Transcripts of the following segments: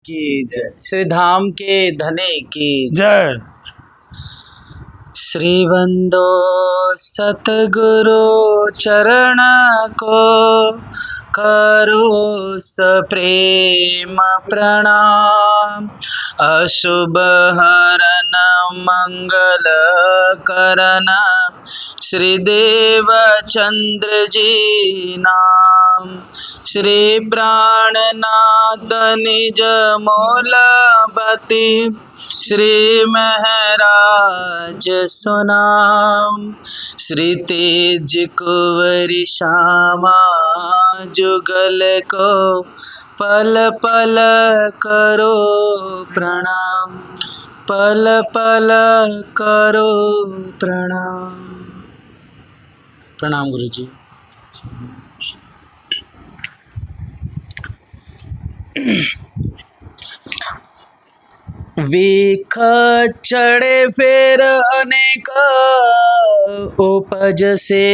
की जय। श्री धाम के धने की जय। श्री वंदो सतगुरु चरण को, करो सप्रेम प्रणाम। अशुभ हरन मंगल करन, श्री देव चंद्र जी नाम। श्री प्राणनाथ निज मौलपति, श्री महराज सुनाम। श्री तेज कुंवरी श्यामा जुगल को, पल पल करो प्रणाम, पल पल करो प्रणाम। प्रणाम गुरु जी। वीख चढ़े फेर अनेक उपज से,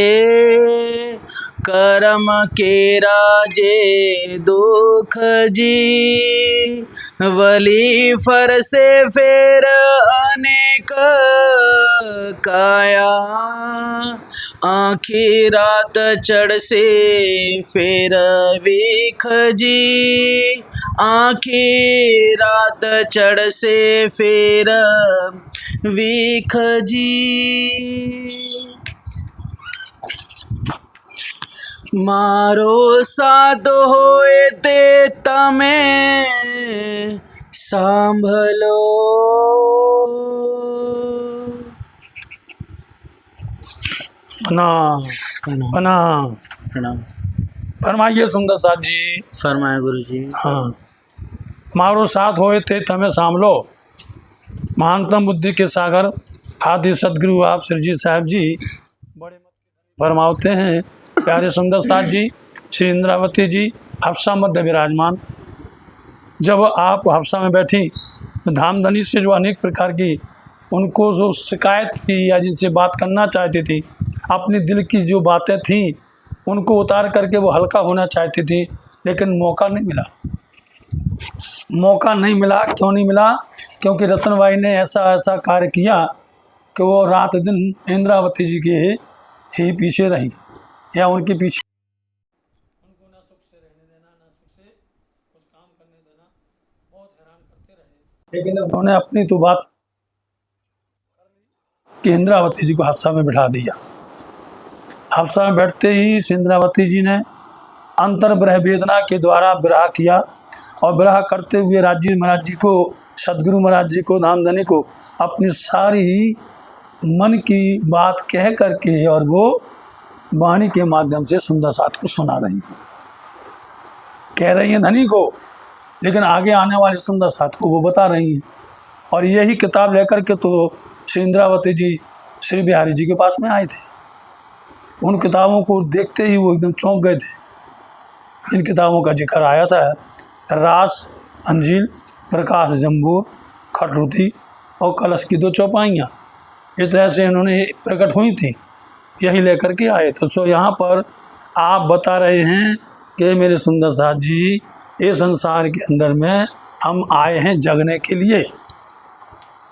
कर्म के राजे दुख जी। वली फर से फेर अनेक काया, आखी रात चढ़ से फेर वीख जी। आखी रात चढ़ से फेर वीख जी। मारो साध होए ते तमे सांभलो। प्रणाम प्रणाम प्रणाम। फरमाइए सुंदर साथ जी। फरमाए गुरु जी। हाँ, मारो साथ होए थे तमें सामलो। महानतम बुद्धि के सागर आदि सदगुरु आप श्री जी साहब जी बड़े फरमाते हैं। प्यारे सुंदर साथ जी, श्री इंद्रावती जी हफ्सा मध्य विराजमान। जब आप हफ्सा में बैठी तो धामधनी से जो अनेक प्रकार की उनको जो शिकायत थी या जिनसे बात करना चाहती थी, अपनी दिल की जो बातें थीं उनको उतार करके वो हल्का होना चाहती थी, लेकिन मौका नहीं मिला। मौका नहीं मिला, क्यों नहीं मिला? क्योंकि रतनबाई ने ऐसा ऐसा कार्य किया कि वो रात दिन इंद्रावती जी के ही पीछे रही, या उनके पीछे उनको ना सुख से रहने देना, ना सुख से कुछ काम करने देना, बहुत हैरान करते रहे। लेकिन उन्होंने अपनी तो बात कि इंद्रावती जी को हादसा में बिठा दिया। हादसा में बैठते ही इंद्रावती जी ने अंतर ब्रह वेदना के द्वारा विरह किया, और विरह करते हुए राजी महाराज जी को, सदगुरु महाराज जी को, धामधनी को अपनी सारी मन की बात कह करके और वो वाणी के माध्यम से सुंदर साथ को सुना रही हैं। कह रही हैं धनी को, लेकिन आगे आने वाले सुंदर साथ को वो बता रही हैं। और यही किताब लेकर के तो श्री इंद्रावती जी श्री बिहारी जी के पास में आए थे। उन किताबों को देखते ही वो एकदम चौंक गए थे। इन किताबों का जिक्र आया था, रास, अंजील, प्रकाश जम्बूर, खटरुति और कलश की 2 चौपाइयाँ। इस तरह से इन्होंने प्रकट हुई थी, यही लेकर के आए। तो सो यहाँ पर आप बता रहे हैं कि मेरे सुंदर साथ जी, इस संसार के अंदर में हम आए हैं जगने के लिए।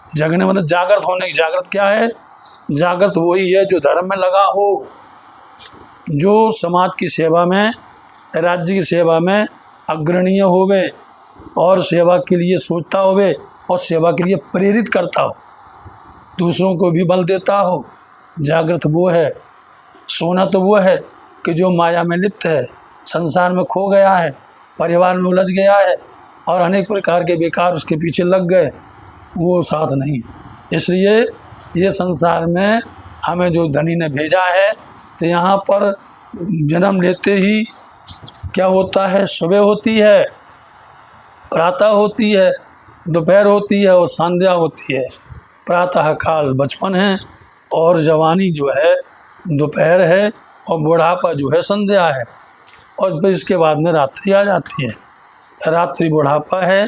जगने मतलब जागृत होने की। जागृत क्या है? जागृत वही है जो धर्म में लगा हो, जो समाज की सेवा में, राज्य की सेवा में अग्रणीय होवे और सेवा के लिए सोचता होवे और सेवा के लिए प्रेरित करता हो, दूसरों को भी बल देता हो। जागृत वो है। सोना तो वो है कि जो माया में लिप्त है, संसार में खो गया है, परिवार में उलझ गया है और अनेक प्रकार के बेकार उसके पीछे लग गए, वो साथ नहीं। इसलिए ये संसार में हमें जो धनी ने भेजा है, तो यहाँ पर जन्म लेते ही क्या होता है? सुबह होती है, प्रातः होती है, दोपहर होती है और संध्या होती है। प्रातः काल बचपन है और जवानी जो है दोपहर है और बुढ़ापा जो है संध्या है, और फिर इसके बाद में रात्रि आ जाती है। रात्रि बुढ़ापा है।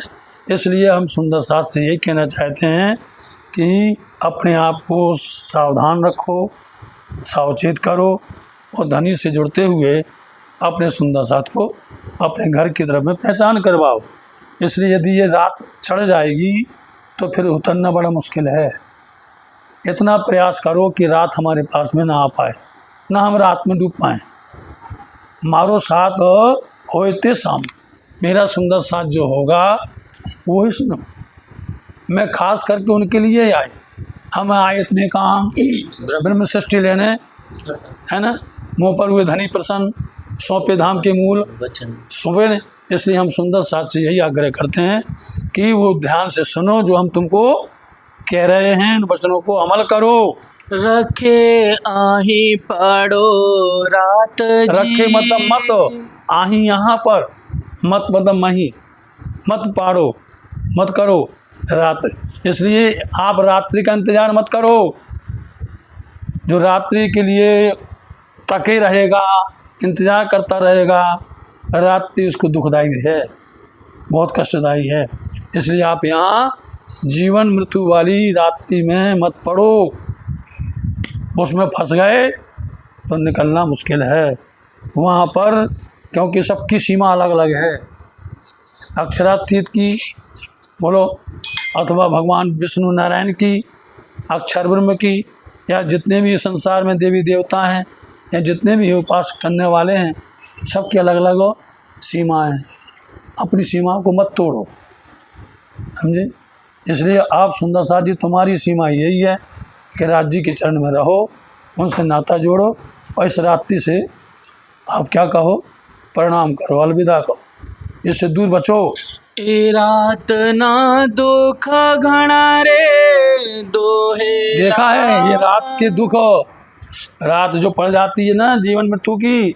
इसलिए हम सुंदर साथ से ये कहना चाहते हैं कि अपने आप को सावधान रखो, सावचेत करो और धनी से जुड़ते हुए अपने सुंदर साथ को अपने घर की तरफ में पहचान करवाओ। इसलिए यदि ये रात चढ़ जाएगी तो फिर उतरना बड़ा मुश्किल है। इतना प्रयास करो कि रात हमारे पास में ना आ पाए, ना हम रात में डूब पाएँ। मारो साथ होते शाम, मेरा सुंदर साथ जो होगा वही सुनो। मैं खास करके उनके लिए आए, हम आए इतने काम ब्रह्म सृष्टि लेने, है ना। मुँह पर हुए धनी प्रसन्न, सौंपे धाम के मूल वचन। सुबह ने। इसलिए हम सुंदर साथ से यही आग्रह करते हैं कि वो ध्यान से सुनो जो हम तुमको कह रहे हैं, इन वचनों को अमल करो। रखे आही पड़ो रात जी। रखे मतलब मत, आही यहाँ पर, मत मतलब मही, मत पाड़ो, मत करो रात। इसलिए आप रात्रि का इंतजार मत करो। जो रात्रि के लिए तके रहेगा, इंतजार करता रहेगा, रात्रि उसको दुखदाई है, बहुत कष्टदायी है। इसलिए आप यहाँ जीवन मृत्यु वाली रात्रि में मत पड़ो। उसमें फंस गए तो निकलना मुश्किल है वहाँ पर, क्योंकि सबकी सीमा अलग अलग है। अक्षरातीत की बोलो, अथवा भगवान विष्णु नारायण की, अक्षर ब्रह्म की, या जितने भी संसार में देवी देवता हैं या जितने भी उपास करने वाले हैं, सबकी अलग अलग सीमाएँ हैं। अपनी सीमा को मत तोड़ो, समझे। इसलिए आप सुंदर साथ जी, तुम्हारी सीमा यही है कि राज जी के चरण में रहो, उनसे नाता जोड़ो, और इस रात्रि से आप क्या कहो, प्रणाम करो, अलविदा कहो, इससे दूर बचो। ए रात ना दुख घना रे दोहे। देखा है ये रात के दुख, रात जो पड़ जाती है ना जीवन मृत्यु की,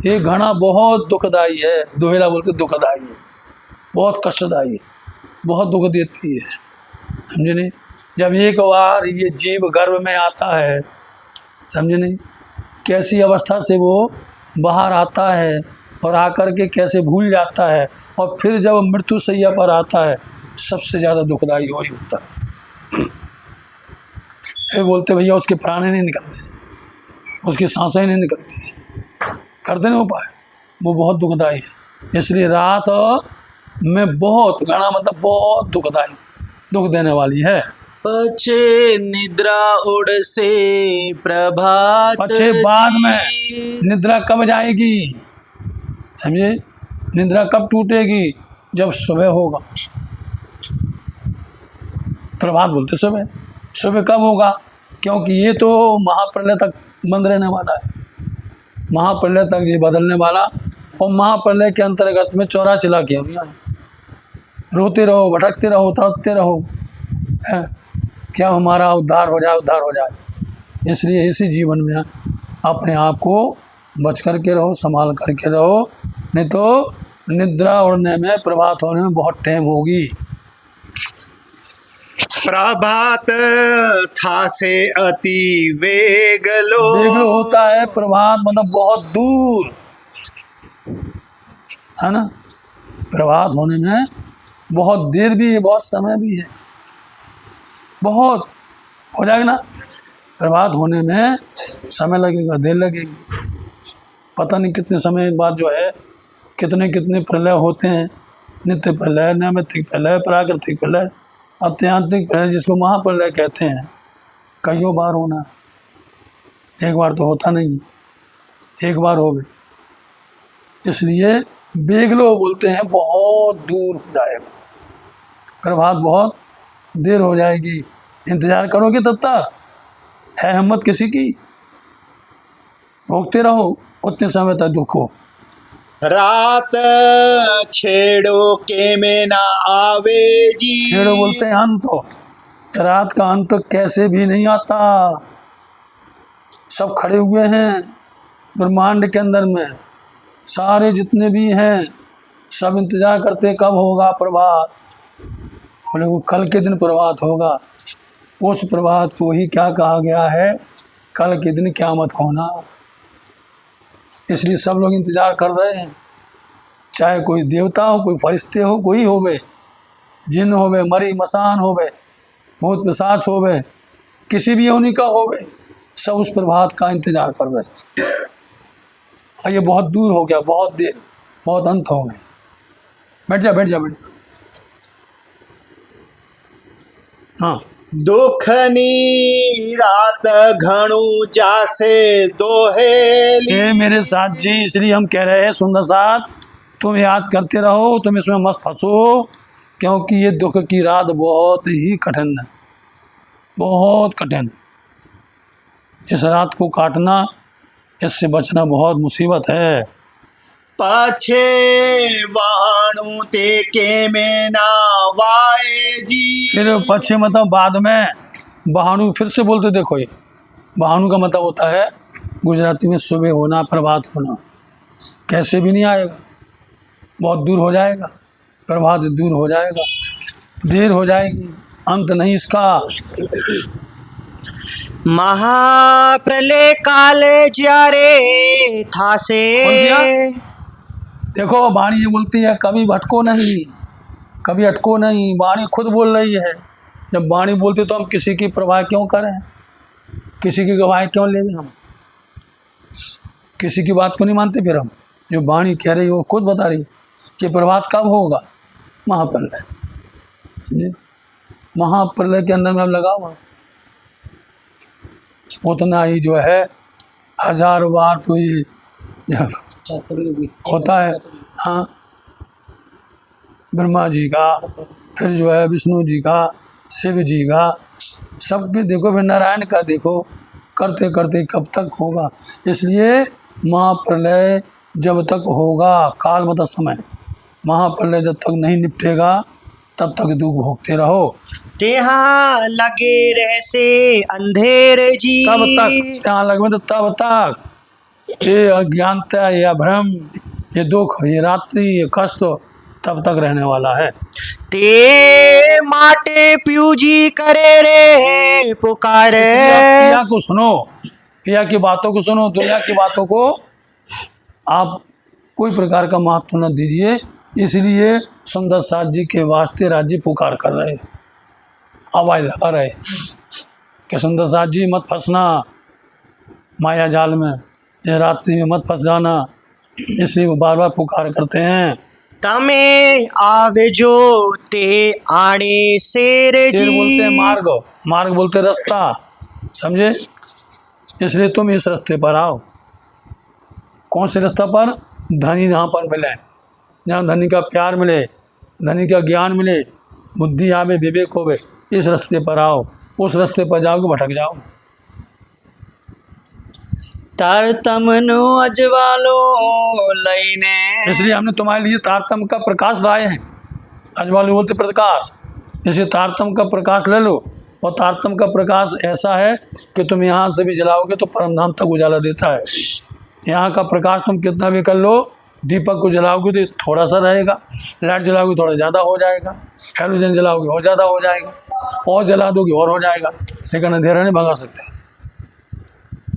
ये घना बहुत दुखदाई है। दोहेला बोलते दुखदाई है, बहुत कष्टदायी है, बहुत दुख देती है, समझे नहीं। जब एक बार ये जीव गर्भ में आता है, समझे नहीं, कैसी अवस्था से वो बाहर आता है और आकर के कैसे भूल जाता है, और फिर जब मृत्यु सैया पर आता है, सबसे ज़्यादा दुखदाई वही होता है। फिर बोलते भैया उसके प्राण ही नहीं निकलते, उसकी सांसें ही नहीं निकलती, करते नहीं उपाय, वो बहुत दुखदाई है। इसलिए रात में बहुत घना मतलब बहुत दुखदाई, दुख देने वाली है। पछे निद्रा उड़ से प्रभात। पछे बाद में निद्रा कब जाएगी, समझे। निद्रा कब टूटेगी, जब सुबह होगा। प्रभात बोलते सुबह, सुबह कब होगा, क्योंकि ये तो महाप्रलय तक बंद रहने वाला है, महाप्रलय तक ये बदलने वाला। और महाप्रलय के अंतर्गत में 84 लाख योनियां हैं। रोते रहो, भटकते रहो, तड़पते रहो, है क्या हमारा उद्धार हो जाए, उद्धार हो जाए। इसलिए इसी जीवन में अपने आप को बच करके रहो, संभाल करके रहो, नहीं तो निद्रा उड़ने में, प्रभात होने में बहुत टाइम होगी। प्रभात था से अति वेग लो। वेग लो होता है प्रभात, मतलब बहुत दूर, है ना। प्रभात होने में बहुत देर भी है, बहुत समय भी है, बहुत हो जाएगा ना। प्रभात होने में समय लगेगा, देर लगेगी, पता नहीं कितने समय बाद जो है कितने कितने प्रलय होते हैं। नित्य प्रलय, नैमित्तिक प्रलय, प्राकृतिक प्रलय, अत्यांतिक प्रलय, जिसको महाप्रलय कहते हैं। कईयों बार होना है, एक बार तो होता नहीं, एक बार हो गई। इसलिए बेगलो बोलते हैं बहुत दूर हो जाएगा, प्रभात बहुत देर हो जाएगी। इंतजार करोगे तब तक है हिम्मत किसी की, भोगते रहो उतने समय तक दुख हो। रात छेड़ो के में ना आवे जी। छेड़ो बोलते हैं अंत, रात का अंत कैसे भी नहीं आता। सब खड़े हुए हैं ब्रह्मांड के अंदर में, सारे जितने भी हैं सब इंतजार करते कब होगा प्रभात। बोले वो कल के दिन प्रभात होगा। उस प्रभात को ही क्या कहा गया है, कल के दिन क़यामत होना। इसलिए सब लोग इंतजार कर रहे हैं, चाहे कोई देवता हो, कोई फरिश्ते हो, कोई होवे, जिन होवे, मरी मसान होवे, भूत पिशाच होवे, किसी भी योनि का होवे, सब उस प्रभात का इंतजार कर रहे हैं। और ये बहुत दूर हो गया, बहुत देर, बहुत अंत हो गए। बैठ जा बैठ जा बैठ जा। हाँ, दुखनी रात घणु जासे दोहेली। ये मेरे साथ जी, इसलिए हम कह रहे हैं सुंदर साथ, तुम याद करते रहो, तुम इसमें मत फंसो, क्योंकि ये दुख की रात बहुत ही कठिन है, बहुत कठिन। इस रात को काटना, इससे बचना बहुत मुसीबत है। पाछे वाणु ते के में ना वाए जी। फिर पश्चिम मतलब बाद में, बहानू फिर से बोलते देखो, ये बहानू का मतलब होता है गुजराती में सुबह होना, प्रभात होना। कैसे भी नहीं आएगा, बहुत दूर हो जाएगा, प्रभात दूर हो जाएगा, देर हो जाएगी, अंत नहीं इसका। महाप्रलय काल ज्यारे थासे। बोल दिया? देखो वाणी ये बोलती है कभी भटको नहीं, कभी अटको नहीं, वाणी खुद बोल रही है। जब वाणी बोलती तो हम किसी की परवाह क्यों करें, किसी की गवाही क्यों लें, हम किसी की बात को नहीं मानते। फिर हम जो वाणी कह रही है वो खुद बता रही है कि प्रभात कब होगा, महाप्रलय। समझे, महाप्रलय के अंदर में अब लगा हुआ, उतना ही जो है 1000 बार तो ये होता है। हाँ, ब्रह्मा जी का, फिर जो है विष्णु जी का, शिव जी का, सबके देखो, फिर नारायण का देखो, करते करते कब तक होगा। इसलिए महाप्रलय जब तक होगा, काल मतलब समय, महाप्रलय जब तक नहीं निपटेगा तब तक दुख भोगते रहो। तेहा लगे रह से अंधेर जी। तब तक यहाँ लगे तो तब तक ये अज्ञानता, ये भ्रम, ये दुख, ये रात्रि, ये कष्ट तब तक रहने वाला है। ते माटे प्यूजी करे रे पुकारे। पिया को सुनो, पिया की बातों को सुनो, दुनिया की बातों को आप कोई प्रकार का महत्व न दीजिए। इसलिए सुंदर साथ जी के वास्ते राज्य पुकार कर रहे, आवाज लगा रहे कि सुंदर साथ जी मत फंसना माया जाल में, ये रात्रि में मत फंस जाना। इसलिए वो बार बार पुकार करते हैं। तमे आवे जो ते आड़े शेर जी। शेर बोलते हैं मार्ग, मार्ग बोलते हैं रास्ता, समझे। इसलिए तुम इस रास्ते पर आओ। कौन से रास्ता पर? धनी जहाँ पर मिले, जहाँ धनी का प्यार मिले, धनी का ज्ञान मिले, बुद्धि आवे, विवेक होवे, इस रास्ते पर आओ। उस रास्ते पर जाओगे भटक जाओ। तारतमनो अजवालो लईने। इसलिए हमने तुम्हारे लिए तारतम का प्रकाश लाए हैं। अजवालु बोलते प्रकाश, इसलिए तारतम का प्रकाश ले लो। और तारतम का प्रकाश ऐसा है कि तुम यहाँ से भी जलाओगे तो परमधाम तक उजाला देता है। यहाँ का प्रकाश तुम कितना भी कर लो, दीपक को जलाओगे तो थोड़ा सा रहेगा, लाइट जलाओगे थोड़ा ज़्यादा हो जाएगा, हेलोजन जलाओगे और ज़्यादा हो जाएगा, और जला दोगे और हो जाएगा, लेकिन अंधेरा नहीं भगा सकते।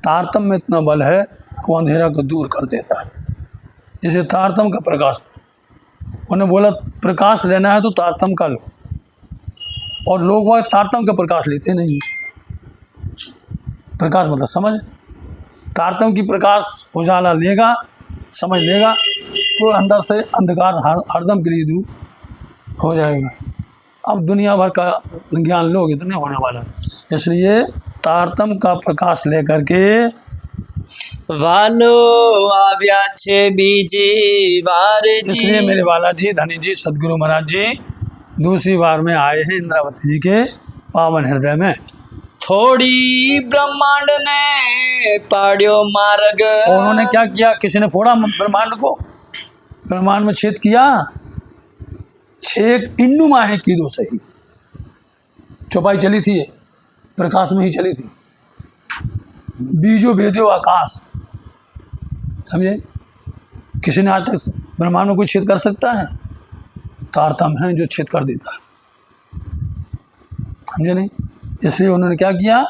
तारतम में इतना बल है वो अंधेरा को दूर कर देता है। इसे तारतम का प्रकाश, उन्हें बोला प्रकाश लेना है तो तारतम का लो, और लोग वह तारतम का प्रकाश लेते नहीं। प्रकाश मतलब समझ, तारतम की प्रकाश उजाला लेगा, समझ लेगा तो अंदर से अंधकार हरदम के लिए दूर हो जाएगा। अब दुनिया भर का ज्ञान लोगे तो नहीं होने वाला, इसलिए तारतम का प्रकाश लेकर के वालो आव्या छे बीजी बार जी। इसलिए मेरे वाला जी, धनी जी, सदगुरु महाराज जी दूसरी बार में आए हैं इंद्रावती जी के पावन हृदय में। थोड़ी ब्रह्मांड ने पाड़ियो मार्ग। और उन्होंने क्या किया, किसी ने फोड़ा ब्रह्मांड को, ब्रह्मांड में छेद किया, छेद इन्नु माहे की दो सही, चौपाई चली थी, प्रकाश में ही चली थी, बीजो भेदो आकाश, समझे। किसी ने आज तक ब्रह्मांड में कोई छेद कर सकता है? तारतम है जो छेद कर देता है, समझे नहीं। इसलिए उन्होंने क्या किया,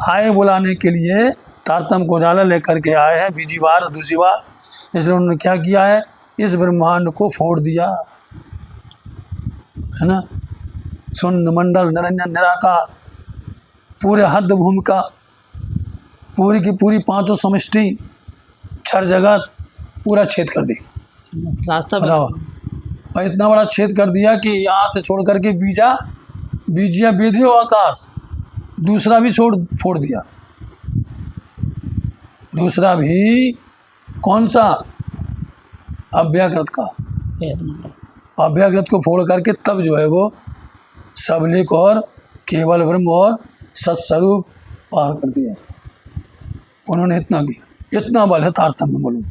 आए बुलाने के लिए तारतम को उजाला लेकर के आए हैं बीजी बार, दूसरी बार। इसलिए उन्होंने क्या किया है, इस ब्रह्मांड को फोड़ दिया है ना। शून्य मंडल, निरंजन, निराकार, पूरे हद भूमिका, पूरी की पूरी पांचों समष्टि, क्षर जगत पूरा छेद कर दिया। रास्ता बताओ, भाई इतना बड़ा छेद कर दिया कि यहाँ से छोड़ करके बीजा बीजिया विधियो आकाश, दूसरा भी फोड़ दिया। दूसरा भी कौन सा? अव्याकृत का। अव्याकृत को फोड़ करके तब जो है वो सबलिक और केवल ब्रह्म और सत्स्वरूप पार कर दिया। उन्होंने इतना किया। इतना बल है तारतम्य बोलो।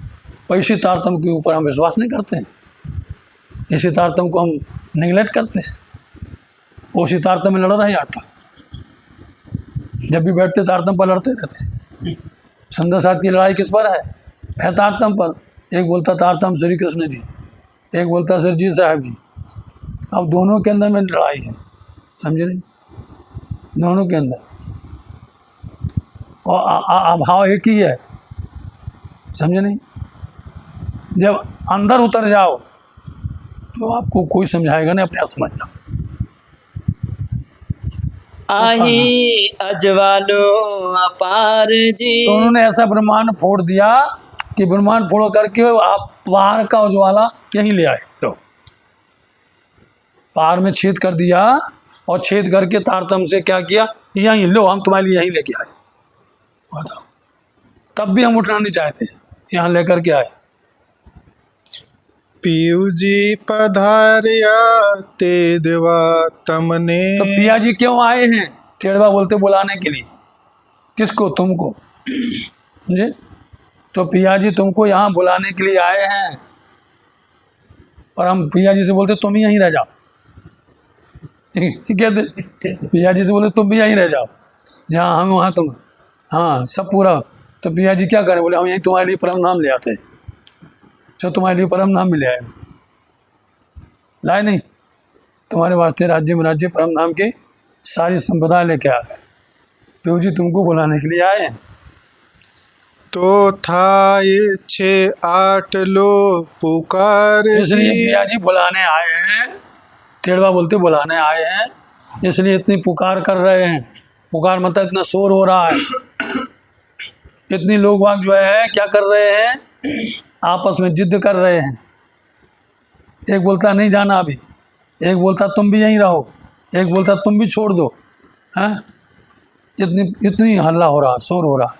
और इसी तारतम्य के ऊपर हम विश्वास नहीं करते हैं, इसी तारतम्य को हम निगलेक्ट करते हैं। उसी तारतम्य में लड़ रहा है आता, जब भी बैठते तारतम्य पर लड़ते रहते हैं। संध्या साथ की लड़ाई किस पर है तारतम्य पर। एक बोलता तारतम्य श्री कृष्ण जी, एक बोलता सर जी साहब जी। अब दोनों के अंदर में लड़ाई है, समझे नहीं? दोनों के अंदर और अभाव एक ही है, समझे नहीं? जब अंदर उतर जाओ तो आपको कोई समझाएगा नहीं, अपने आप समझना। आही अजवालो अपार जी। तो उन्होंने ऐसा ब्रह्मांड फोड़ दिया कि ब्रह्मांड फोड़ करके आप पार का उज्वाला यहीं ले आए। तो पार में छेद कर दिया और छेद करके तारतम्य से क्या किया? यहीं लो, हम तुम्हारे लिए यहीं लेके आए। बताओ, तब भी हम उठना नहीं चाहते, यहाँ लेकर के आए। पीयू जी पधारिया ते देवा तमने। तो पिया जी क्यों आए हैं? टेढ़वा बोलते बुलाने के लिए। किसको? तुमको, समझे? तो पिया जी तुमको यहाँ बुलाने के लिए आए हैं। और हम पिया जी से बोलते तुम ही यहीं रह जाओ। कहते पिया जी से बोले तुम भी यहीं रह जाओ, जहाँ हम वहाँ तुम। हाँ, सब पूरा। तो पिया जी क्या करें? बोले हम यहीं तुम्हारे लिए परम नाम ले आते हैं। जो तुम्हारे लिए परम नाम मिले आएगा, लाए नहीं? तुम्हारे वास्ते राज्य में राज्य परम नाम की सारी संपदा लेके आ गए। तो जी तुमको बुलाने के लिए आए हैं। तो था ये 6-8 लोग पुकार इसलिए जी। पिया जी बुलाने आए हैं। टेढ़वा बोलते बुलाने आए हैं, इसलिए इतनी पुकार कर रहे हैं। पुकार मतलब इतना शोर हो रहा है। इतनी लोग वाग जो है क्या कर रहे हैं? आपस में जिद कर रहे हैं। एक बोलता नहीं जाना अभी, एक बोलता तुम भी यहीं रहो, एक बोलता तुम भी छोड़ दो। हैं? इतनी हल्ला हो रहा, शोर हो रहा।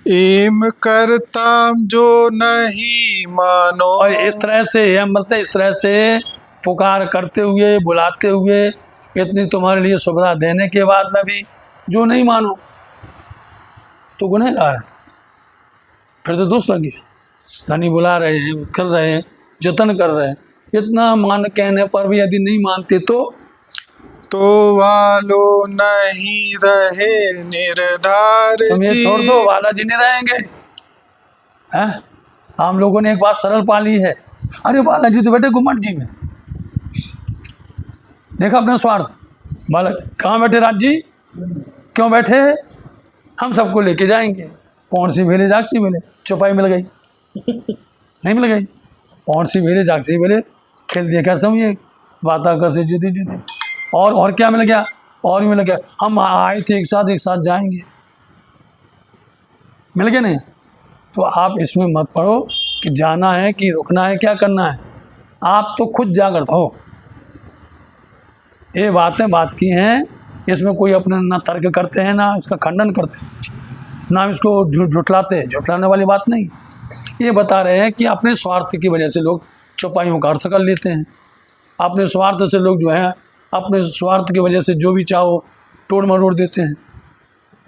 एम करता जो नहीं मानो। और इस तरह से हम बोलते, इस तरह से पुकार करते हुए, बुलाते हुए, इतनी तुम्हारे लिए सुविधा देने के बाद में भी जो नहीं मानो तो गुनहगार है। फिर तो दोष लगी। धनी बुला रहे हैं, कर रहे हैं, जतन कर रहे हैं। इतना मान कहने पर भी यदि नहीं मानते तो वालो नहीं रहे निर्धार तुम ये जी। छोड़ दो, वाला जी नहीं रहेंगे। हैं? हम लोगों ने एक बात सरल पाली है। अरे बाला जी तो बैठे गुम्मट जी में, देखा अपना स्वार्थ। बाला कहाँ बैठे? राज जी क्यों बैठे? हम सबको लेके जाएंगे। पौन सी भेले जागसी भेले, चौपाई मिल गई नहीं मिल गई? पौन सी भेले जागसी भेले, खेल देखा समझिए, बाता कर से जुदी जुदी। और क्या मिल गया? और भी मिल गया। हम आए थे एक साथ जाएंगे, मिल गया नहीं? तो आप इसमें मत पड़ो कि जाना है कि रुकना है, क्या करना है। आप तो खुद जागृत हो। ये बातें बात की हैं, इसमें कोई अपने ना तर्क करते हैं, ना इसका खंडन करते हैं, ना इसको झुठलाते हैं। झुठलाने वाली बात नहीं है। ये बता रहे हैं कि अपने स्वार्थ की वजह से लोग चौपाइयों का अर्थ कर लेते हैं। अपने स्वार्थ से लोग जो है, अपने स्वार्थ की वजह से जो भी चाहो तोड़ मरोड़ देते हैं।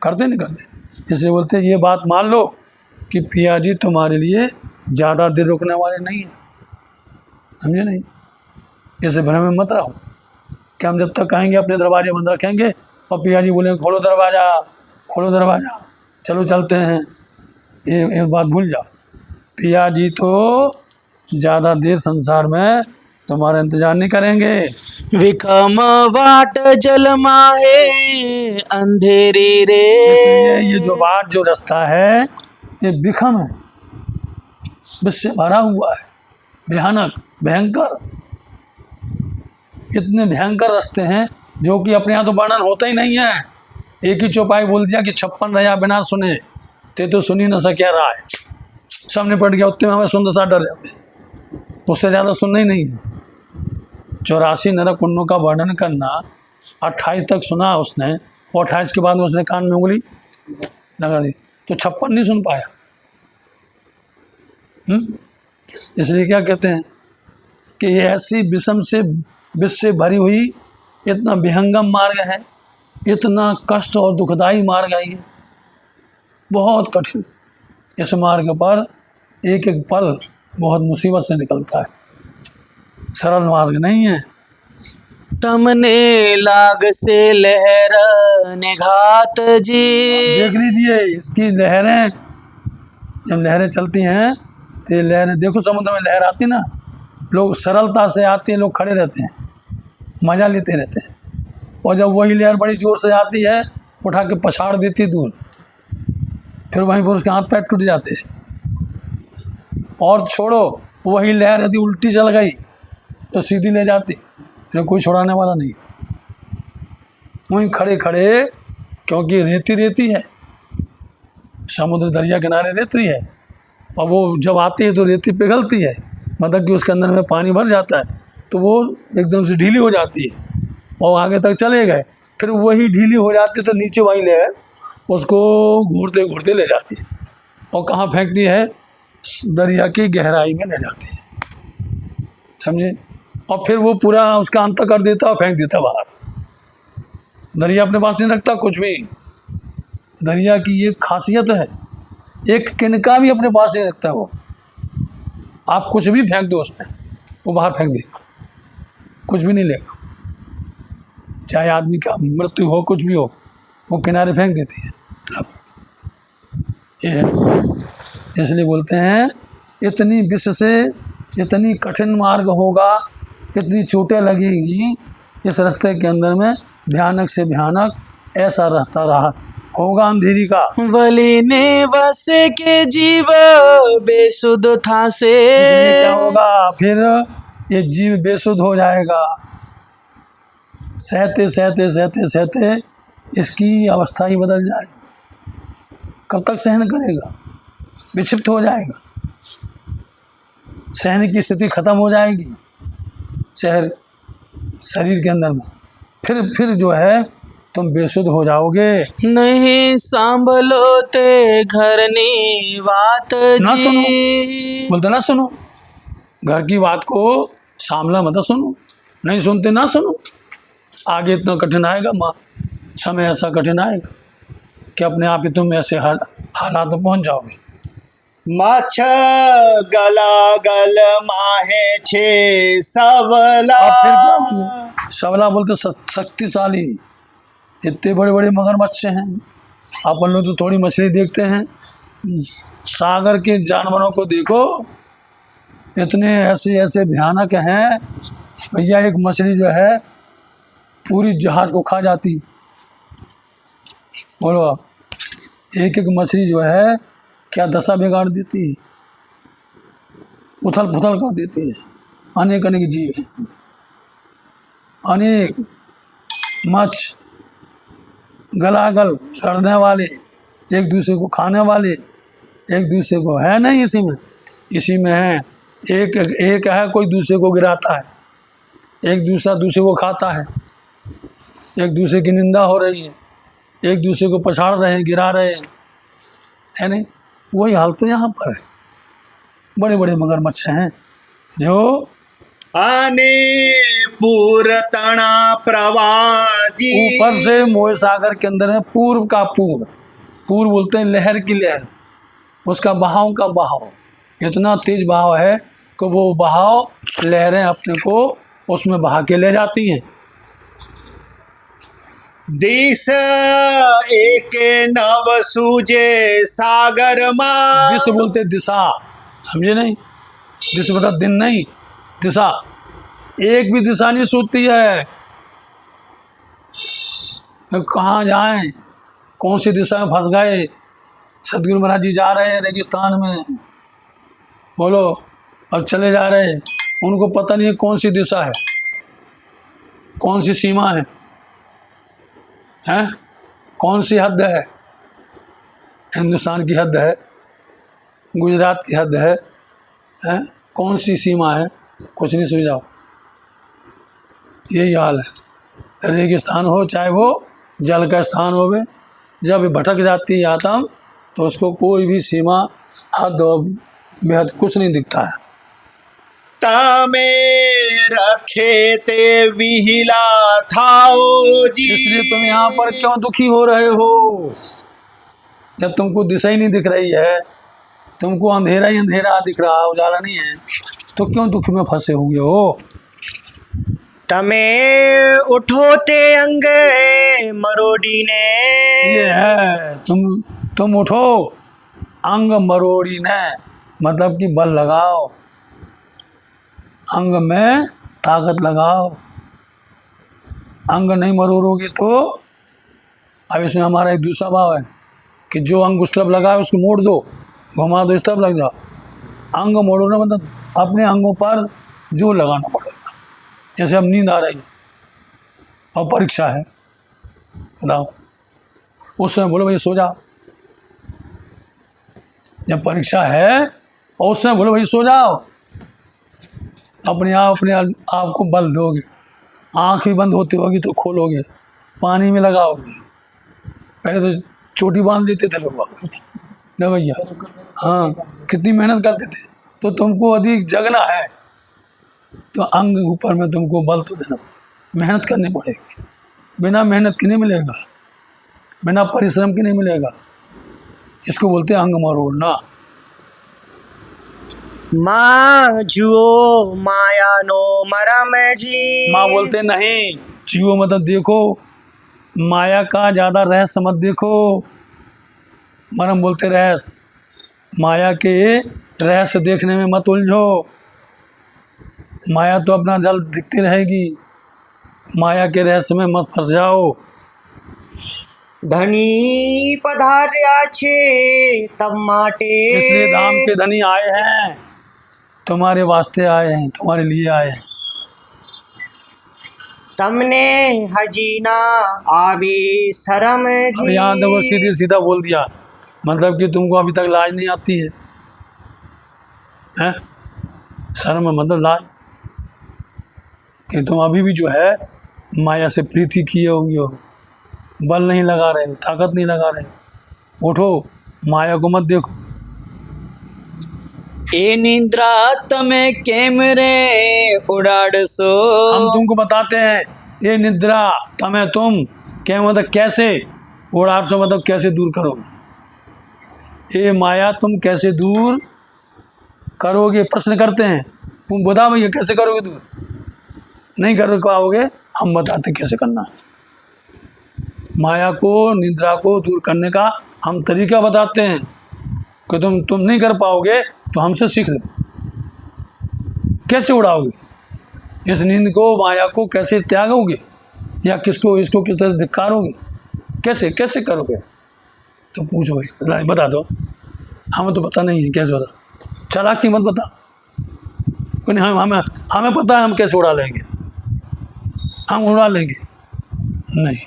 करते नहीं करते? इसलिए बोलते हैं ये बात मान लो कि पिया जी तुम्हारे लिए ज़्यादा देर रुकने वाले नहीं हैं, समझे नहीं? इसे भ्रम में मत रहो कि हम जब तक कहेंगे अपने दरवाजे बंद रखेंगे और पिया जी बोलेंगे खोलो दरवाज़ा, खोलो दरवाज़ा, चलो चलते हैं। ये बात भूल जाओ। पिया जी तो ज़्यादा देर संसार में तुम्हारा इंतजार नहीं करेंगे। विखम वाट जल माहे अंधेरी रे। इसलिए ये जो बाट, जो रास्ता है, ये विखम है, विष से भरा हुआ है, भयानक, भयंकर। इतने भयंकर रास्ते हैं जो कि अपने यहाँ तो वर्णन होता ही नहीं है। एक ही चौपाई बोल दिया कि 56 रहा बिना सुने ते तो सुनी न सके रहा है। सामने पड़ गया, उतने में हमें सुनते साथ डर जाते, उससे ज़्यादा सुनना ही नहीं है। 84 नरक कुंडों का वर्णन करना, 28 तक सुना उसने, और 28 के बाद उसने कान में उंगली लगा दी, तो 56 नहीं सुन पाया। इसलिए क्या कहते हैं कि ये ऐसी विष से भरी हुई, इतना विहंगम मार्ग है, इतना कष्ट और दुखदाई मार्ग है, ये बहुत कठिन। इस मार्ग पर एक एक पल बहुत मुसीबत से निकलता है, सरल मार्ग नहीं है। तमने लाग से लहर निघात जी। देख लीजिए इसकी लहरें, जब लहरें चलती हैं तो ये लहरें, देखो समुद्र में लहर आती ना, लोग सरलता से आती है, लोग खड़े रहते हैं, मज़ा लेते रहते हैं, और जब वही लहर बड़ी ज़ोर से आती है, उठा के पछाड़ देती है दूर, फिर वहीं पर उसके हाथ पैर टूट जाते हैं। और छोड़ो, वही लहर यदि उल्टी चल गई तो सीधी ले जाती, फिर कोई छोड़ाने वाला नहीं। वहीं खड़े खड़े, क्योंकि रेती रेती है, समुद्र दरिया किनारे रेती है, और वो जब आती है तो रेती पिघलती है, मतलब कि उसके अंदर में पानी भर जाता है, तो वो एकदम से ढीली हो जाती है और आगे तक चले गए, फिर वही ढीली हो जाती है तो नीचे वही लहर उसको घूरते घूरते ले जाती है, और कहाँ फेंकती है, दरिया की गहराई में ले जाती है, समझे। और फिर वो पूरा उसका अंत कर देता और फेंक देता बाहर। दरिया अपने पास नहीं रखता कुछ भी, दरिया की ये खासियत है, एक किनका भी अपने पास नहीं रखता वो। आप कुछ भी फेंक दो उसमें, वो बाहर फेंक देगा, कुछ भी नहीं लेगा, चाहे आदमी का मृत्यु हो, कुछ भी हो, वो किनारे फेंक देती है। ये इसलिए बोलते हैं इतनी विष से, इतनी कठिन मार्ग होगा, इतनी चोटें लगेगी इस रास्ते के अंदर में, भयानक से भयानक ऐसा रास्ता रहा होगा अंधेरी का। वली ने वसे के जीव बेसुध था से। इसलिए क्या होगा, फिर ये जीव बेसुध हो जाएगा, सहते सहते सहते सहते इसकी अवस्था ही बदल जाएगी। कब तक सहन करेगा, विक्षिप्त हो जाएगा, सहने की स्थिति खत्म हो जाएगी शरीर के अंदर में, फिर जो है तुम बेसुध हो जाओगे। नहीं सांभलो ते घरनी बात ना सुनो, जी। बोलते ना सुनो, घर की बात को सामला मत सुनो, नहीं सुनते ना सुनो। आगे इतना कठिन आएगा, माँ समय ऐसा कठिन आएगा कि अपने आप ही तुम ऐसे हालात में पहुंच जाओगे। माछ गला गल माहे छे सबला। अब फिर क्या होगा, सबला बोलते शक्तिशाली, इतने बड़े बड़े मगरमच्छ हैं। अपन लोग तो थोड़ी मछली देखते हैं, सागर के जानवरों को देखो, इतने ऐसे ऐसे भयानक हैं भैया। एक मछली जो है पूरी जहाज को खा जाती, बोलो, एक एक मछली जो है क्या दशा बिगाड़ देती, उथल पुथल कर देती है। अनेक अनेक जीव हैं, अनेक मच्छ गलागल करने वाले, एक दूसरे को खाने वाले, एक दूसरे को है नहीं, इसी में है। एक है कोई दूसरे को गिराता है, एक दूसरा दूसरे को खाता है, एक दूसरे की निंदा हो रही है, एक दूसरे को पछाड़ रहे हैं, गिरा रहे हैं, है नहीं। वही हाल तो यहाँ पर है। बड़े बड़े मगरमच्छ हैं जो आने पूरतना प्रवाजी। ऊपर से मोह सागर के अंदर है, पूर्व का पूर्व, पूर्व बोलते हैं लहर की लहर, उसका बहाव का बहाव, इतना तेज बहाव है कि वो बहाव लहरें अपने को उसमें बहा के ले जाती हैं। दिस एक नव सूजे सागर माँ। दिस बोलते दिशा, समझे नहीं, दिस मतलब दिन नहीं, दिशा, एक भी दिशा नहीं सूझती है, कहाँ जाएं, कौन सी दिशा में फंस गए। सदगुरु महाराज जी जा रहे हैं रेगिस्तान में, बोलो, अब चले जा रहे हैं, उनको पता नहीं है कौन सी दिशा है, कौन सी सीमा है, हैं, कौन सी हद है। हिंदुस्तान की हद है, गुजरात की हद है, हैं, कौन सी सीमा है, कुछ नहीं सुझाव। यही हाल है। रेगिस्तान हो चाहे वो जल का स्थान हो, जब भटक जाती है आत्मा तो उसको कोई भी सीमा, हद और बेहद कुछ नहीं दिखता है। तामे रखे ते विहिला थाओ जी। इसलिए तुम यहाँ पर क्यों दुखी हो रहे हो? जब तुमको दिशा ही नहीं दिख रही है, तुमको अंधेरा ही अंधेरा दिख रहा, उजाला नहीं है, तो क्यों दुख में फंसे हुए हो? तमे उठो ते अंग मरोड़ी ने। ये है, तुम उठो अंग मरोड़ी ने, मतलब कि बल लगाओ, अंग में ताकत लगाओ। अंग नहीं मरोड़ोगे तो, अब इसमें हमारा एक दूसरा भाव है कि जो अंग उस तरफ लगा है उसको मोड़ दो, घुमा दो, इस तरफ लग जाओ। अंग मोड़ना मतलब अपने अंगों पर जोर लगाना पड़ेगा। जैसे अब नींद आ रही है और परीक्षा है, बताओ, उस समय बोलो भाई सो जाओ। जब परीक्षा है और उस समय बोलो भाई सो जाओ, अपने आप को बल दोगे। आँख भी बंद होती होगी तो खोलोगे, पानी में लगाओगे। पहले तो चोटी बांध देते थे लोग न भैया, हाँ, कितनी मेहनत करते थे। तो तुमको अधिक जगना है तो अंग ऊपर में तुमको बल तो देना पड़ेगा, मेहनत करनी पड़ेगी। बिना मेहनत के नहीं मिलेगा, बिना परिश्रम के नहीं मिलेगा। इसको बोलते हैं अंग मरोड़ना। माँ जुओ माया नो मरम जी। माँ बोलते नहीं, जियो मतलब देखो, माया का ज़्यादा रहस्य मत देखो। मरम बोलते रहस्य, माया के रहस्य देखने में मत उलझो। माया तो अपना जल दिखती रहेगी, माया के रहस्य में मत फंस जाओ। धनी पधार्या छे तब माटे। इसलिए धाम के धनी आए हैं, तुम्हारे वास्ते आए हैं, तुम्हारे लिए आए हैं। तमने हजीना आवे शरम अब जी। यहाँ देखो सीधे सीधा बोल दिया, मतलब कि तुमको अभी तक लाज नहीं आती है, हैं? शर्म मतलब लाज, कि तुम अभी भी जो है माया से प्रीति किए हुए हो, बल नहीं लगा रहे, ताकत नहीं लगा रहे। उठो, माया को मत देखो। ए निद्रा तमे केम रे उड़ाड़सो। हम तुमको बताते हैं, ये निद्रा तमें तुम क्या मतलब कैसे, उड़ाड़सो मतलब कैसे दूर करोगे। ये माया तुम कैसे दूर करोगे, प्रश्न करते हैं। तुम बता भैया कैसे करोगे दूर? नहीं कर पाओगे, हम बताते कैसे करना है। माया को, निद्रा को दूर करने का हम तरीका बताते हैं कि तुम नहीं कर पाओगे तो हमसे सीख लो। कैसे उड़ाओगे इस नींद को, माया को कैसे त्यागोगे, या इसको किस तरह धिक्कारोगे, कैसे करोगे? तो पूछो भाई, बता दो। हमें तो पता नहीं है, कैसे बता? चालाकी मत बता। नहीं, हमें पता है हम कैसे उड़ा लेंगे, हम उड़ा लेंगे। नहीं,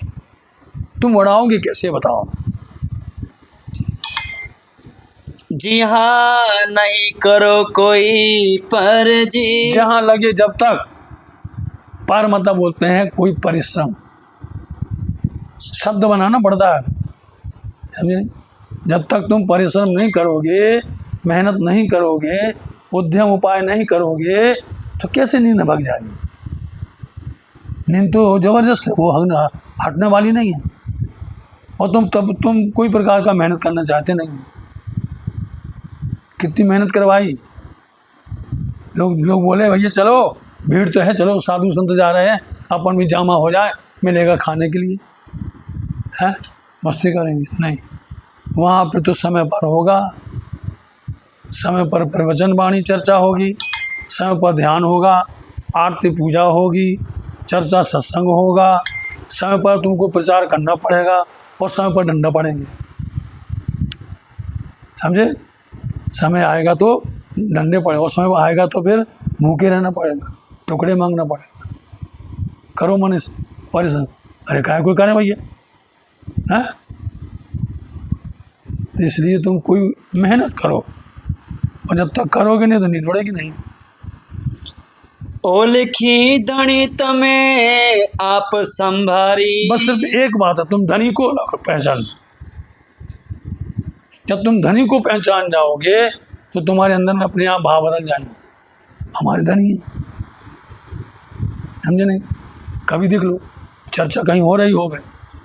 तुम उड़ाओगे कैसे, बताओ। जी हाँ नहीं करो कोई पर जी। जहाँ लगे जब तक, पर मतलब बोलते हैं कोई परिश्रम, शब्द बनाना पड़ता है, समझे? जब तक तुम परिश्रम नहीं करोगे, मेहनत नहीं करोगे, उद्यम उपाय नहीं करोगे, तो कैसे नींद भग जाएगी? नींद तो जबरदस्त है, वो हटने वाली नहीं है। और तुम कोई प्रकार का मेहनत करना चाहते नहीं। कितनी मेहनत करवाई, लोग बोले भैया चलो, भीड़ तो है, चलो साधु संत जा रहे हैं, अपन भी जामा हो जाए, मिलेगा खाने के लिए, है मस्ती करेंगे। नहीं, वहाँ पर तो समय पर होगा, समय पर प्रवचन वाणी चर्चा होगी, समय पर ध्यान होगा, आरती पूजा होगी, चर्चा सत्संग होगा, समय पर तुमको प्रचार करना पड़ेगा और समय पर डंडा पड़ेंगे, समझे? समय आएगा तो डंडे पड़े, और समय आएगा तो फिर भूखे रहना पड़ेगा, टुकड़े मांगना पड़ेगा। करो मनीष परिश्रम। अरे काय कोई करे भैया, हैं? तो इसलिए तुम कोई मेहनत करो, और जब तक करोगे नहीं तो नींद उड़ेगी नहीं। ओलखी धनी तमें आप संभारी। बस सिर्फ एक बात है, तुम धनी को पहचान। जब तुम धनी को पहचान जाओगे तो तुम्हारे अंदर में अपने आप भाव बदल जाएंगे, हमारे धनी है, समझे नहीं। कभी देख लो चर्चा कहीं हो रही हो गई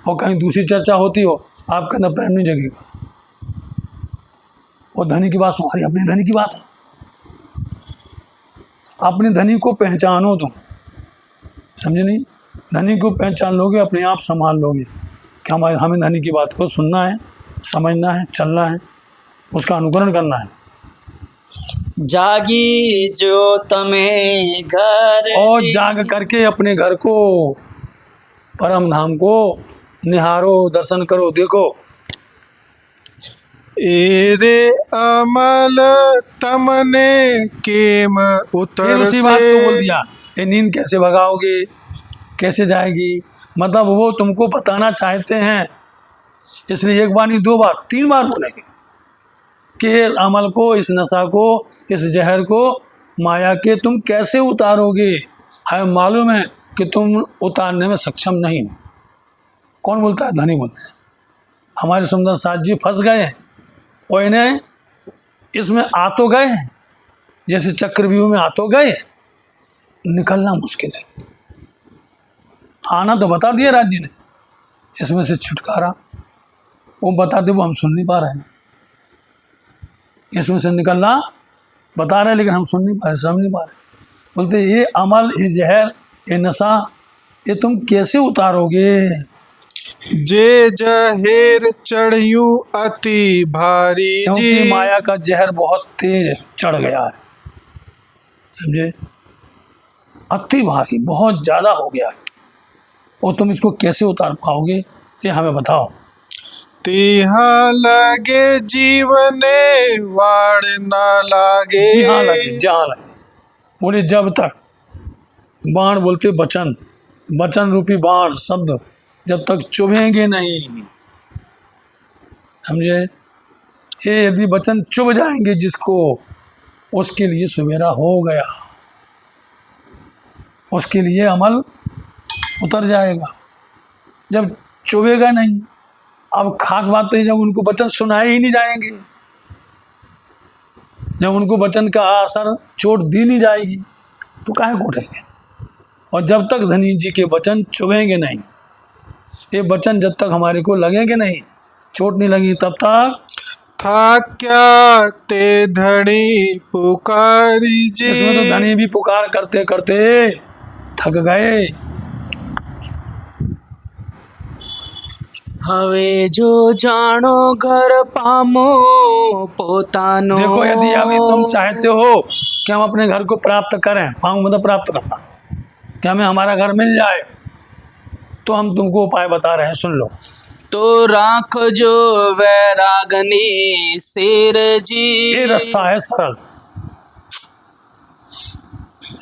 और कहीं दूसरी चर्चा होती हो, आपके अंदर प्रेम नहीं जगेगा। वो धनी की बात हमारी अपने धनी की बात है। अपने धनी को पहचानो तुम, समझे नहीं। धनी को पहचान लोगे, अपने आप संभाल लोगे कि हमें धनी की बात को सुनना है, समझना है, चलना है, उसका अनुकरण करना है। जागी जो तमें घर और जी। जाग करके अपने घर को, परम धाम को निहारो, दर्शन करो, देखो। एरे अमल तमने केम फिर उतर उसी बात को बोल दिया, ये नींद कैसे भगाओगे, कैसे जाएगी। मतलब वो तुमको बताना चाहते हैं, इसलिए एक बार नहीं, दो बार, तीन बार बोलेंगे कि अमल को, इस नशा को, इस जहर को, माया के तुम कैसे उतारोगे। हमें मालूम है कि तुम उतारने में सक्षम नहीं हो। कौन बोलता है? धनी बोलते हैं। हमारे सुंदर साथ जी फंस गए हैं और इन्हें इसमें आ तो गए हैं, जैसे चक्रव्यूह में आ तो गए, निकलना मुश्किल है। आना तो बता दिया राज जी ने, इसमें से छुटकारा वो बताते, वो हम सुन नहीं पा रहे हैं। इसमें से निकलना बता रहे हैं, लेकिन हम सुन नहीं पा रहे, समझ नहीं पा रहे। बोलते ये अमल, ये जहर, ये नशा, ये तुम कैसे उतारोगे। जे जहेर चढ़ियू अति भारी क्योंकि जी। माया का जहर बहुत तेज चढ़ गया है, समझे, अति भारी, बहुत ज़्यादा हो गया है। और तुम इसको कैसे उतार पाओगे, ये हमें बताओ। तिहा लगे जीवने वाड़ ना लागे। जी हाँ लगे, जहाँ लगे। बोले जब तक बाण बोलते वचन, वचन रूपी बाण शब्द जब तक चुभेंगे नहीं, समझे। ये यदि वचन चुभ जाएंगे जिसको, उसके लिए सवेरा हो गया, उसके लिए अमल उतर जाएगा। जब चुभेगा नहीं, अब खास बात तो है, जब उनको वचन सुनाए ही नहीं जाएंगे, जब उनको वचन का असर, चोट दी नहीं जाएगी, तो काहे को उठेंगे। और जब तक धनी जी के वचन चुभेंगे नहीं, ये वचन जब तक हमारे को लगेंगे नहीं, चोट नहीं लगी, तब तक था क्या ते धनी पुकारी जी। इसमें तो धनी भी पुकार करते करते थक गए। हवे जो जानो घर पामो पोतानो। देखो, यदि अभी तुम चाहते हो कि हम अपने घर को प्राप्त करें, पाऊँ मतलब प्राप्त करना, कि हमें हमारा घर मिल जाए, तो हम तुमको उपाय बता रहे हैं, सुन लो। तो राख जो वैरागनी शेर जी। ये रास्ता है सरल।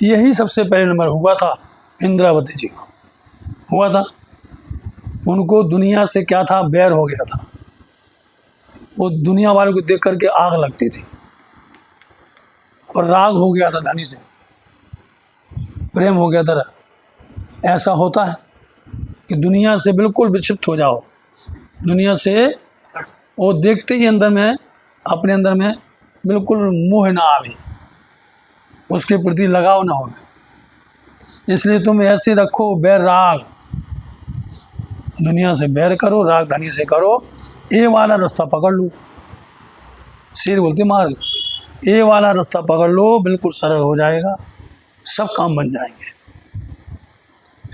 यही सबसे पहले नंबर हुआ था इंद्रावती जी को, हुआ था। उनको दुनिया से क्या था, बैर हो गया था। वो दुनिया वालों को देख करके आग लगती थी, और राग हो गया था, धनी से प्रेम हो गया था। ऐसा होता है कि दुनिया से बिल्कुल विक्षिप्त हो जाओ, दुनिया से वो देखते ही अंदर में, अपने अंदर में बिल्कुल मोह ना आवे, उसके प्रति लगाव ना हो। इसलिए तुम ऐसे रखो बैर राग, दुनिया से बैर करो, राग धनी से करो। ये वाला रास्ता पकड़ लो, शेर बोलते मार्ग, ये वाला रास्ता पकड़ लो, बिल्कुल सरल हो जाएगा, सब काम बन जाएंगे।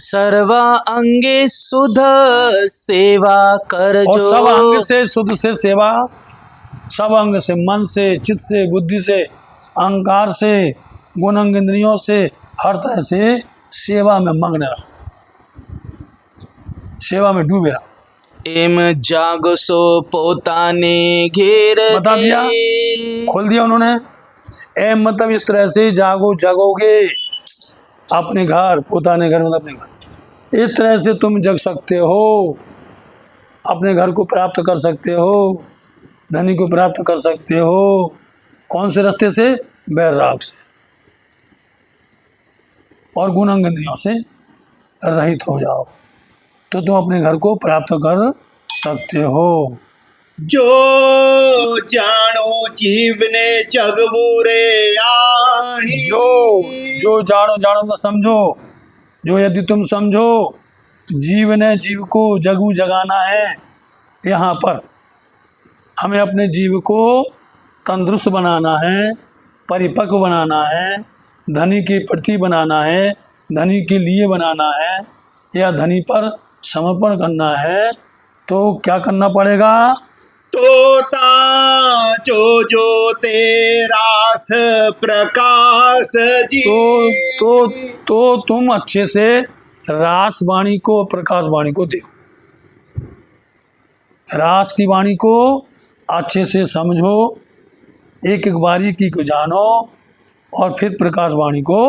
सर्वा अंगे सुध सेवा कर और जो। सब अंग से, शुद्ध से सेवा, सब अंग से, मन से, चित्त से, बुद्धि से, अहंकार से, गुण अंग इंद्रियों से, हर तरह से सेवा में मग्न रहो, सेवा में डूबे रहो। एम जाग सो पोताने घेर बता दिया, खोल दिया उन्होंने। एम मतलब इस तरह से जागो, जगोगे अपने घर, पोताने घर मतलब अपने घर, इस तरह से तुम जग सकते हो, अपने घर को प्राप्त कर सकते हो, धनी को प्राप्त कर सकते हो। कौन से रास्ते से? बैर राग से। और गुणांग इंद्रियों से रहित हो जाओ तो तुम अपने घर को प्राप्त कर सकते हो। जो जानो जीव ने जग बुरे आही। जो जानो जानो तो समझो, जो यदि तुम समझो जीव ने जीव को जगू जगाना है, यहाँ पर हमें अपने जीव को तंदुरुस्त बनाना है, परिपक्व बनाना है, धनी के प्रति बनाना है, धनी के लिए बनाना है, या धनी पर समर्पण करना है, तो क्या करना पड़ेगा? तोता जो तेरास प्रकाश जी। तो तुम अच्छे से रास वाणी को, प्रकाश वाणी को देखो, रास की वाणी को अच्छे से समझो, एक एक बारीकी को जानो, और फिर प्रकाश वाणी को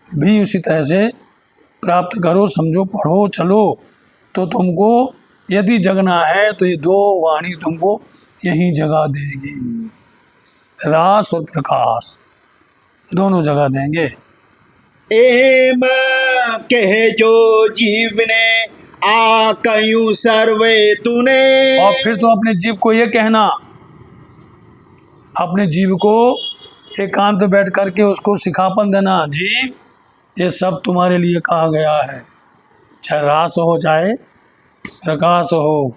भी उसी तरह से प्राप्त करो, समझो, पढ़ो, चलो। तो तुमको यदि जगना है तो ये दो वाणी तुमको यही जगा देगी, रास और प्रकाश दोनों जगा देंगे। एम कह जो जीव ने आ कयूं सर्वे तूने। और फिर तुम अपने जीव को ये कहना, अपने जीव को एकांत में बैठ करके उसको सिखापन देना, जीव ये सब तुम्हारे लिए कहा गया है, चाहे रास हो चाहे प्रकाश हो,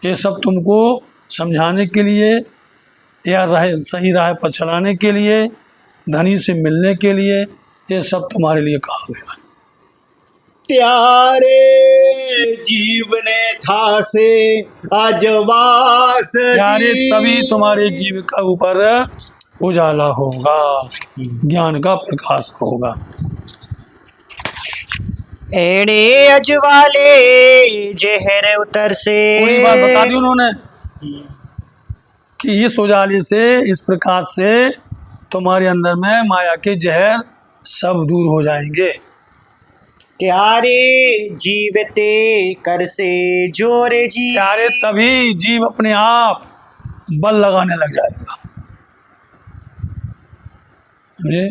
ये सब तुमको समझाने के लिए या सही राह पर चलाने के लिए, धनी से मिलने के लिए, ये सब तुम्हारे लिए कहा गया है। प्यारे जीव ने था से अजवास प्यारे जी। तभी तुम्हारे जीव का ऊपर उजाला होगा, ज्ञान का प्रकाश होगा। एणे अजवाले जहर उतर से। पूरी बात बता दी उन्होंने कि इस उजाले से, इस प्रकाश से तुम्हारे अंदर में माया के जहर सब दूर हो जाएंगे। त्यारे जीवते कर से जोरे जी। प्यारे तभी जीव अपने आप बल लगाने लग जाएगा। समझे?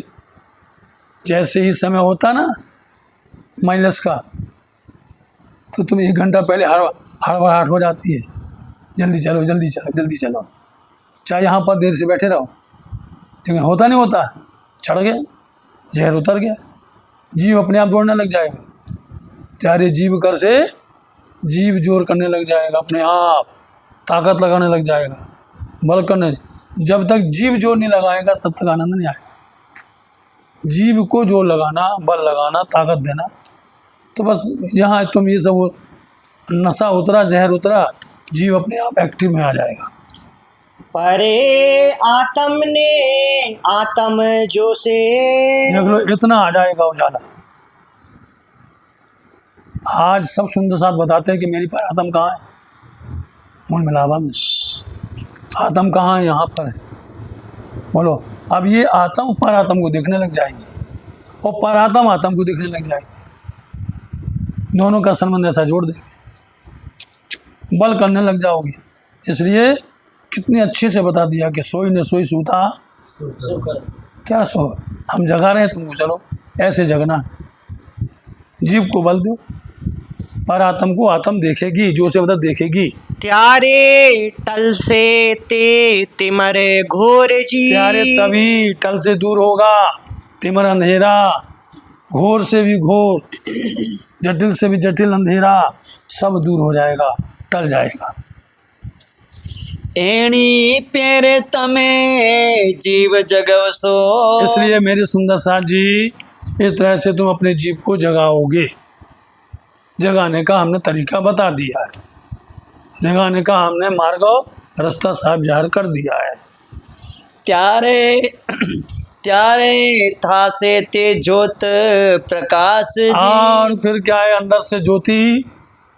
जैसे ही समय होता ना माइनस का, तो तुम 1 घंटा पहले हड़बड़ाहट हो जाती है, जल्दी चलो जल्दी चलो जल्दी चलो, चाहे यहाँ पर देर से बैठे रहो, लेकिन होता नहीं होता, चढ़ गया, जहर उतर गया, जीव अपने आप दौड़ने लग जाएगा। चारे जीव कर से जीव जोर करने लग जाएगा, अपने आप ताकत लगाने लग जाएगा, बल करने। जब तक जीव जोर नहीं लगाएगा तब तक आनंद नहीं आएगा। जीव को जोर लगाना, बल लगाना, ताकत देना, तो बस यहाँ तुम ये सब नशा उतरा, जहर उतरा, जीव अपने आप एक्टिव में आ जाएगा। परे आत्म ने आत्म जो से। देख लो इतना आ जाएगा उजाला। आज सब सुंदर साथ बताते हैं कि मेरी पर आत्म कहाँ है, मूल मिलावा में आत्म कहाँ है, यहाँ पर है। बोलो, अब ये आत्म पर आत्म को देखने लग जाएंगे और पर आत्म को देखने लग जाएंगे, दोनों का संबंध ऐसा जोड़ देंगे, बल करने लग जाओगे। इसलिए कितनी अच्छे से बता दिया कि सोई न सोई सूता क्या सो, हम जगा रहे हैं तुमको, चलो ऐसे जगना है। जीव को बल दो, पर आत्म को आत्म देखेगी, जो से बता देखेगी। त्यारे टल से ते तिमरे घोर जी। प्यारे तभी टल से दूर होगा तिमर अंधेरा, घोर से भी घोर, जटिल से भी जटिल अंधेरा, सब दूर हो जाएगा, टल जाएगा। एणी पेरे तमे जीव जगव सो। इसलिए मेरे सुंदर साथ जी, इस तरह से तुम अपने जीव को जगाओगे। जगाने का हमने तरीका बता दिया है, जगाने का हमने मार्ग और रास्ता साफ जाहिर कर दिया है। त्यारे त्यारे था से ते ज्योत प्रकाश जी। और फिर क्या है, अंदर से ज्योति,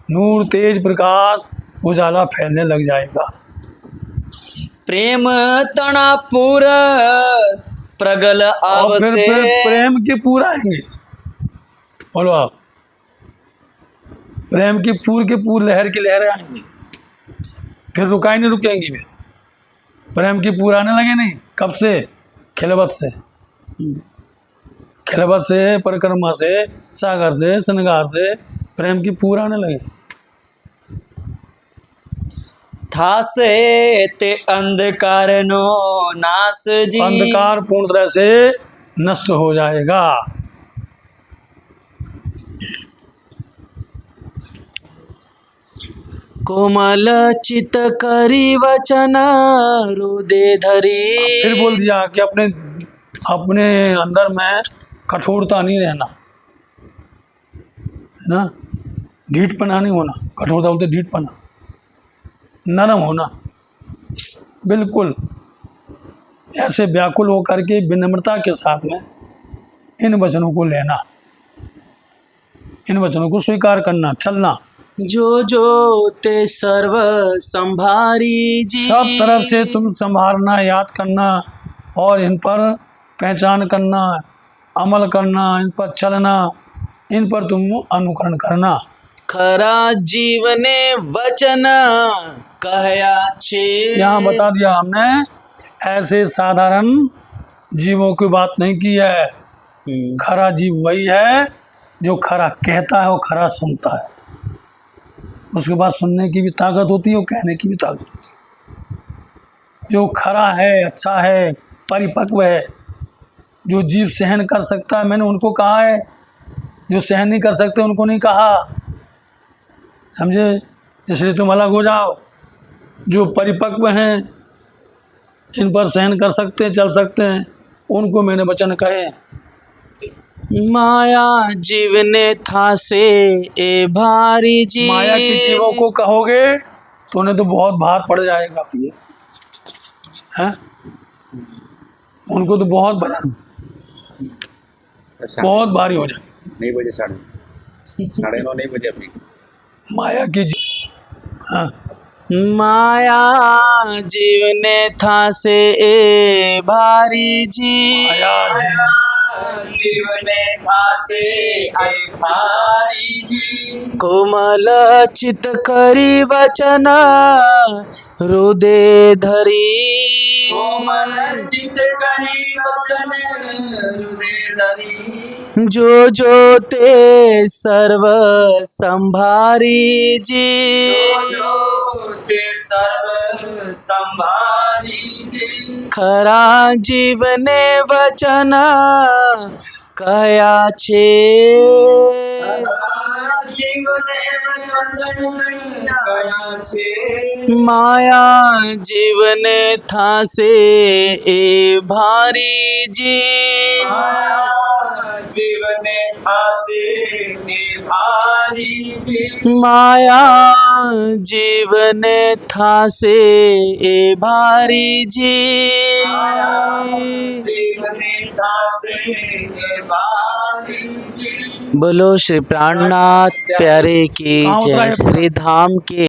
नूर, तेज, प्रकाश, उजाला फैलने लग जाएगा। प्रेम तना पूरा प्रगल आव और फिर से। प्रेम के पूर आएंगे। बोलो आप, प्रेम की पूर के पूर लहर की लहरें आएंगी, फिर रुकाई नहीं रुकेंगी। फिर प्रेम की पूर आने लगे नहीं, कब से? खिलवत से। खिलवत से, परिक्रमा से, सागर से, श्रृंगार से प्रेम की पूरा न लगे। थासे ते अंधकार नो नाश जी। अंधकार पूर्ण तरह से नष्ट हो जाएगा। कोमल चित करी वचन हृदय धरी। फिर बोल दिया कि अपने अपने अंदर में कठोरता नहीं रहना, है ना, ढीठपना नहीं होना। कठोरता बोलते ढीठपना, नरम होना, बिल्कुल ऐसे व्याकुल होकर के विनम्रता के साथ में इन वचनों को लेना, इन वचनों को स्वीकार करना, चलना। जो जो ते सर्व संभारी जी। सब तरफ से तुम संभालना, याद करना और इन पर पहचान करना, अमल करना, इन पर चलना, इन पर तुम अनुकरण करना। खरा जीवने वचन कहया छे। यहाँ बता दिया हमने, ऐसे साधारण जीवों की बात नहीं की है। खरा जीव वही है जो खरा कहता है और खरा सुनता है। उसके बाद सुनने की भी ताकत होती है और कहने की भी ताकत होती है। जो खरा है, अच्छा है, परिपक्व है, जो जीव सहन कर सकता है, मैंने उनको कहा है। जो सहन नहीं कर सकते उनको नहीं कहा, समझे? इसलिए तुम अलग हो जाओ। जो परिपक्व हैं, इन पर सहन कर सकते हैं, चल सकते हैं, उनको मैंने वचन कहे। माया जीवने था से ए भारी जी। माया के जीवों को कहोगे तो उन्हें तो बहुत भार पड़ जाएगा भैया, हैं? उनको तो बहुत भारी हो जाएगा। नहीं बजे 9:30 बजे अभी माया की हाँ। माया जीवने था से ए भारी जी। माया जीवने था से ए भारी जी। कोमल चित करी वचन हृदय धरी। कोमल चित करी वचन हृदय धरी। जो जो ते सर्व संभारी जी। जो ते सर्व संभारी जी। खरा जीवने वचन कया छे। जीवने वचन कया छे। माया जीवने था से ए भारी जी। जीवने था से ए भारी जी। माया जीवने था से ए भारी जी। जीवने था से ए भारी जी। बोलो श्री प्राणनाथ प्यारे की जय, श्री धाम के